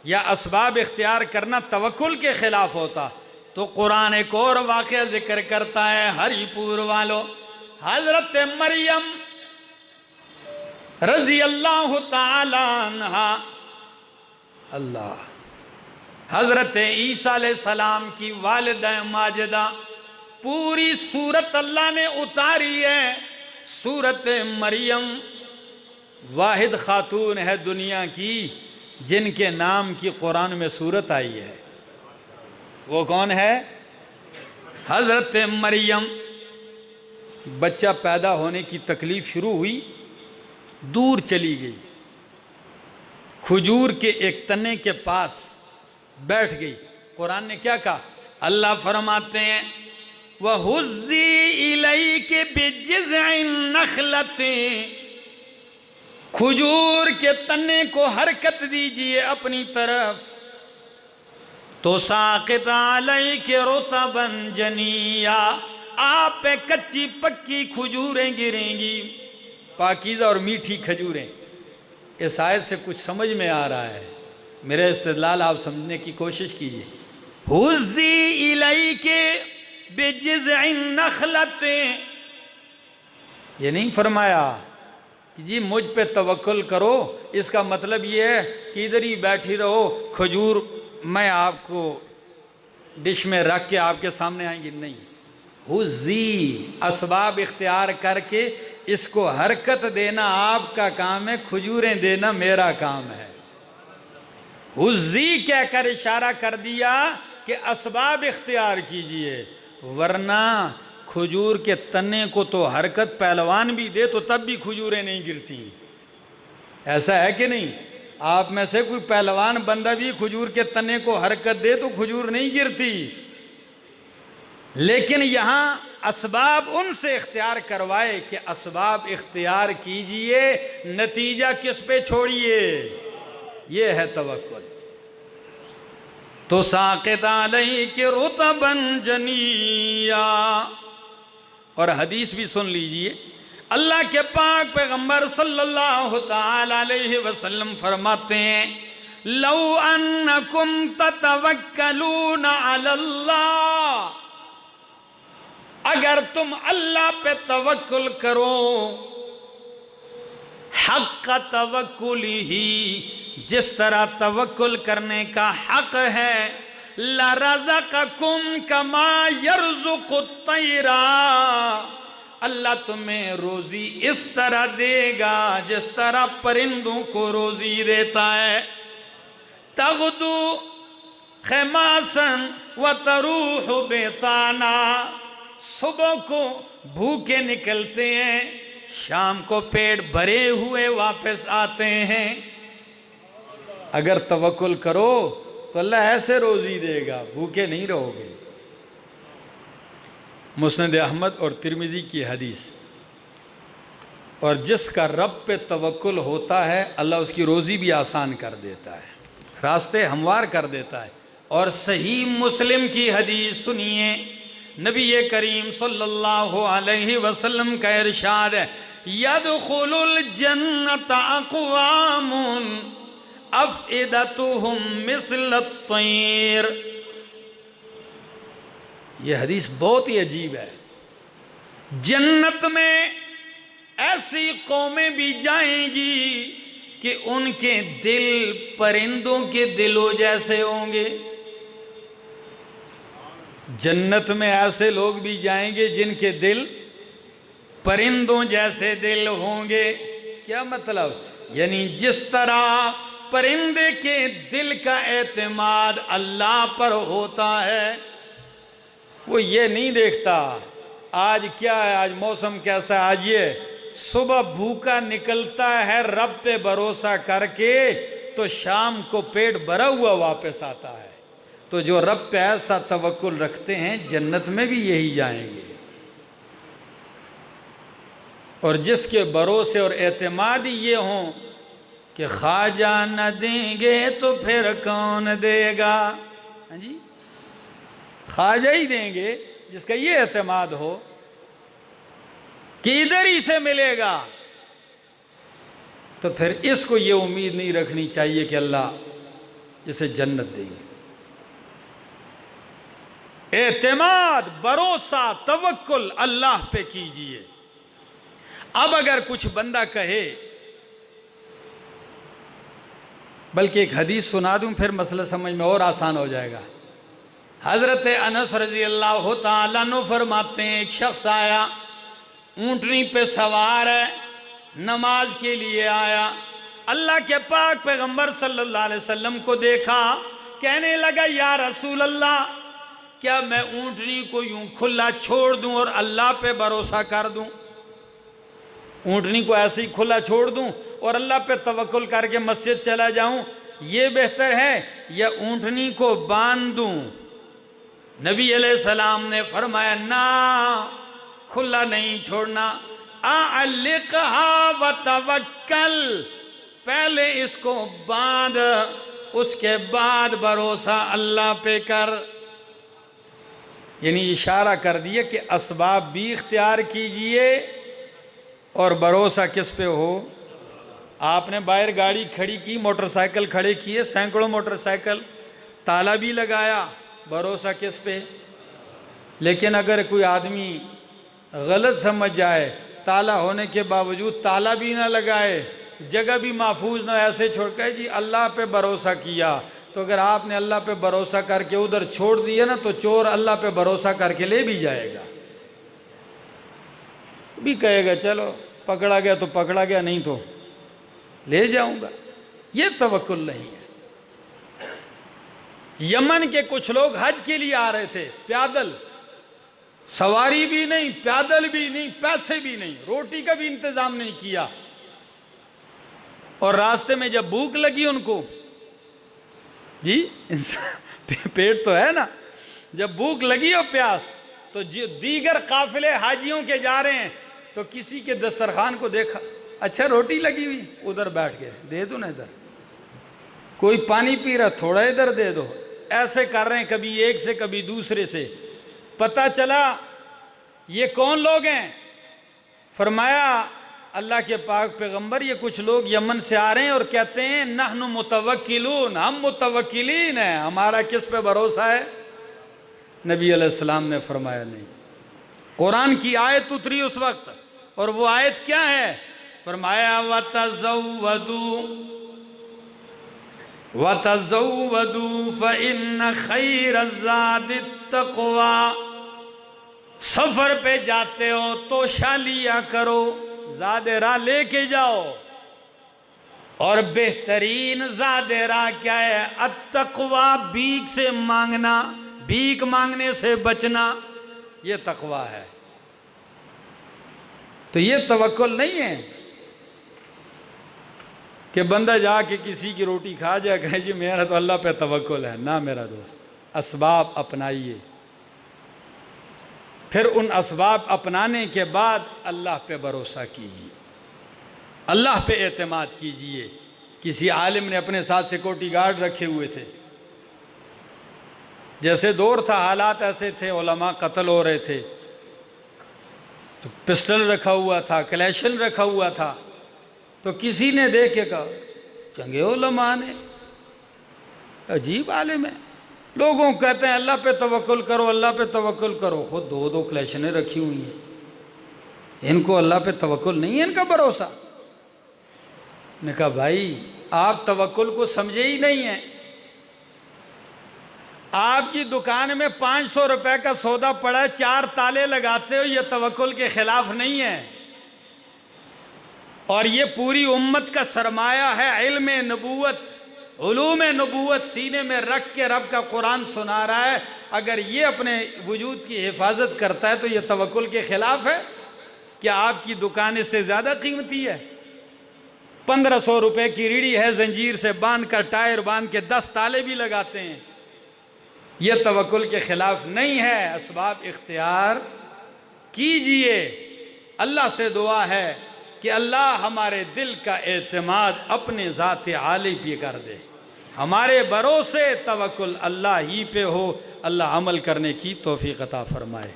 या असबाब इख्तियार करना तवक्कुल के खिलाफ होता तो कुरान एक और वाक़या जिक्र करता है। हरिपुर वालों, हजरत मरियम रजी अल्लाह ताला अन्हा, अल्लाह, हजरत ईसा अलैहिस्सलाम की वालिदा माजिदा, पूरी सूरत अल्लाह ने उतारी है। सूरत मरियम वाहिद खातून है दुनिया की जिनके नाम की कुरान में सूरत आई है। वो कौन है? हजरत मरियम। बच्चा पैदा होने की तकलीफ शुरू हुई, दूर चली गई, खजूर के एक तने के पास बैठ गई। कुरान ने क्या कहा? अल्लाह फरमाते हैं वहुज़्ज़ी इलैके बिजिज़इन नख़लती, खजूर के तने को हरकत दीजिए अपनी तरफ, तो साक़ित अलैके रुतबन जनिया, आप पे कच्ची पक्की खजूरें गिरेंगी, पाकीज़ा और मीठी खजूरें। इस आयत से कुछ समझ में आ रहा है? मेरा इस्तेदलाल आप समझने की कोशिश कीजिए। हुज़्ज़ी इलैके बिजिज़इन नख़लती, ये नहीं फरमाया कि जी मुझ पे तवक्कुल करो, इसका मतलब ये है कि इधर ही बैठी रहो, खजूर मैं आपको डिश में रख के आपके सामने आएंगी, नहीं। हुज़्ज़ी, असबाब इख्तियार करके इसको हरकत देना आपका काम है, खजूरें देना मेरा काम है। हुज़्ज़ी कहकर इशारा कर दिया कि असबाब इख्तियार कीजिए, वरना खजूर के तने को तो हरकत पहलवान भी दे तो तब भी खजूरें नहीं गिरती। ऐसा है कि नहीं? आप में से कोई पहलवान बंदा भी खजूर के तने को हरकत दे तो खजूर नहीं गिरती। लेकिन यहाँ असबाब उनसे इख्तियार करवाए कि असबाब इख्तियार कीजिए, नतीजा किस पे छोड़िए। ये है तवक्कुल। तो साक़ित अलैहि रुतबन जनिया। और हदीस भी सुन लीजिए, अल्लाह के पाक पैगंबर सल्लल्लाहु ताला अलैहि वसल्लम फरमाते हैं, लौ अन्नकुम ततवक्कलूना अलल्लाह, अगर तुम अल्लाह पे तवक्कुल करो हक़ तवक्कुलिही, जिस तरह तवक्कुल करने का हक है, लरज़क़कुम कमा यरज़ुक़ुत तैरा, अल्लाह तुम्हें रोजी इस तरह देगा जिस तरह परिंदों को रोजी देता है। तग़दू खमासन व तरूह बेताना, सुबह को भूखे निकलते हैं, शाम को पेट भरे हुए वापस आते हैं। अगर तवक्कुल करो तो अल्लाह ऐसे रोजी देगा, भूखे नहीं रहोगे। मुस्नद अहमद और तिरमिजी की हदीस। और जिसका रब पे तवक्कुल होता है अल्लाह उसकी रोजी भी आसान कर देता है, रास्ते हमवार कर देता है। और सही मुस्लिम की हदीस सुनिए, नबी करीम सल्लल्लाहु अलैहि वसल्लम का इरशाद है, यदखुलुल जन्नत अक़वामुन अफ़इदतुहुम मिस्लत तैर। यह हदीस बहुत ही अजीब है। जन्नत में ऐसी कौमें भी जाएंगी कि उनके दिल परिंदों के दिलों जैसे होंगे। जन्नत में ऐसे लोग भी जाएंगे जिनके दिल परिंदों जैसे दिल होंगे। क्या मतलब? यानी जिस तरह परिंदे के दिल का एतमाद अल्लाह पर होता है, वो ये नहीं देखता आज क्या है, आज मौसम कैसा है, आज ये सुबह भूखा निकलता है रब पे भरोसा करके, तो शाम को पेट भरा हुआ वापस आता है। तो जो रब पे ऐसा तवक्कुल रखते हैं जन्नत में भी यही जाएंगे। और जिसके भरोसे और एतमाद ये हों कि ख्वाजा न देंगे तो फिर कौन देगा, हाँ जी, ख्वाजा ही देंगे, जिसका ये एतमाद हो कि इधर ही से मिलेगा, तो फिर इसको ये उम्मीद नहीं रखनी चाहिए कि अल्लाह जिसे जन्नत देंगे। एतमाद, भरोसा, तवक्कुल अल्लाह पे कीजिए। अब अगर कुछ बंदा कहे, बल्कि एक हदीस सुना दूं फिर मसला समझ में और आसान हो जाएगा। हजरत अनस रजी अल्लाह तआला अन्हु फरमाते हैं, एक शख्स आया, ऊंटनी पे सवार है, नमाज के लिए आया। अल्लाह के पाक पैगंबर सल्लल्लाहु अलैहि वसल्लम को देखा, कहने लगा, या रसूल अल्लाह, क्या मैं ऊंटनी को यूं खुला छोड़ दूं और अल्लाह पे भरोसा कर दूं? ऊंटनी को ऐसे ही खुला छोड़ दूं और अल्लाह पे तवक्कुल करके मस्जिद चला जाऊं, ये बेहतर है, या ऊंटनी को बांध दूं? नबी अलैहिस्सलाम ने फरमाया, ना, खुला नहीं छोड़ना, अअलिकहा व तवक्कल, पहले इसको बांध, उसके बाद भरोसा अल्लाह पे कर। यानी इशारा कर दिया कि असबाब भी इख्तियार कीजिए और भरोसा किस पे हो? आपने बाहर गाड़ी खड़ी की, मोटरसाइकिल खड़े किए, सैकड़ों मोटरसाइकिल, ताला भी लगाया, भरोसा किस पे? लेकिन अगर कोई आदमी गलत समझ जाए, ताला होने के बावजूद ताला भी ना लगाए, जगह भी महफूज ना, ऐसे छोड़ के जी अल्लाह पे भरोसा किया, तो अगर आपने अल्लाह पे भरोसा करके उधर छोड़ दिया ना, तो चोर अल्लाह पे भरोसा करके ले भी जाएगा, भी कहेगा चलो पकड़ा गया तो पकड़ा गया, नहीं तो ले जाऊंगा। ये तवक्कुल नहीं है। यमन के कुछ लोग हज के लिए आ रहे थे, पैदल, सवारी भी नहीं, पैदल भी नहीं, पैसे भी नहीं, रोटी का भी इंतजाम नहीं किया। और रास्ते में जब भूख लगी उनको, जी पेट तो है ना, जब भूख लगी और प्यास, तो जो दीगर काफिले हाजियों के जा रहे हैं, तो किसी के दस्तरखान को देखा, अच्छा रोटी लगी हुई, उधर बैठ गए, दे दो ना इधर। कोई पानी पी रहा, थोड़ा इधर दे दो, ऐसे कर रहे हैं, कभी एक से कभी दूसरे से। पता चला ये कौन लोग हैं? फरमाया अल्लाह के पाक पैगंबर, ये कुछ लोग यमन से आ रहे हैं और कहते हैं नहनु मुतवक्किलून, हम मुतवक्किलीन हैं, हमारा किस पे भरोसा है? नबी अलैहिस्सलाम ने फरमाया नहीं। कुरान की आयत उतरी उस वक्त, और वो आयत क्या है? फरमाया वतज़व्वदू फ़इन्न खैरज़ ज़ादित तक़वा। सफर पे जाते हो तो शालिया करो, ज़ादेरा लेके जाओ, और बेहतरीन ज़ादेरा क्या है? अत्तक़वा, भीख से मांगना, भीख मांगने से बचना, ये तक़वा है। तो ये तवक्कुल नहीं है कि बंदा जाके किसी की रोटी खा जाए, कहे जी मेरा तो अल्लाह पे तवक्कुल है। ना मेरा दोस्त, असबाब अपनाइए, फिर उन असबाब अपनाने के बाद अल्लाह पे भरोसा कीजिए, अल्लाह पे एतमाद कीजिए। किसी आलिम ने अपने साथ सिक्योरिटी गार्ड रखे हुए थे, जैसे दौर था, हालात ऐसे थे, उलमा कत्ल हो रहे थे, तो पिस्टल रखा हुआ था, कलेशन रखा हुआ था। तो किसी ने देख के कहा, चंगे उलमा ने, अजीब आलिम है। लोगों को कहते हैं अल्लाह पे तवक्कुल करो, अल्लाह पे तवक्कुल करो, खुद दो दो कलेशनें रखी हुई हैं, इनको अल्लाह पे तवक्कुल नहीं है, इनका भरोसा। ने कहा भाई आप तवक्कुल को समझे ही नहीं है। आपकी दुकान में 500 रुपए का सौदा पड़ा है, 4 ताले लगाते हो, ये तवक्कुल के खिलाफ नहीं है। और ये पूरी उम्मत का सरमाया है, इल्म नबूवत, उलूम नबूवत सीने में रख के रब का कुरान सुना रहा है। अगर ये अपने वजूद की हिफाजत करता है तो ये तवक्कुल के खिलाफ है? क्या आपकी दुकान इससे ज़्यादा कीमती है? 1500 रुपए की रीढ़ी है, जंजीर से बांध कर, टायर बांध के 10 ताले भी लगाते हैं, ये तवक्कुल के खिलाफ नहीं है। असबाब इख्तियार कीजिए। अल्लाह से दुआ है कि अल्लाह हमारे दिल का एतमाद अपने ज़ात आली पे कर दे, हमारे भरोसे तवक्कुल अल्लाह ही पे हो। अल्लाह अमल करने की तौफीक अता फरमाए।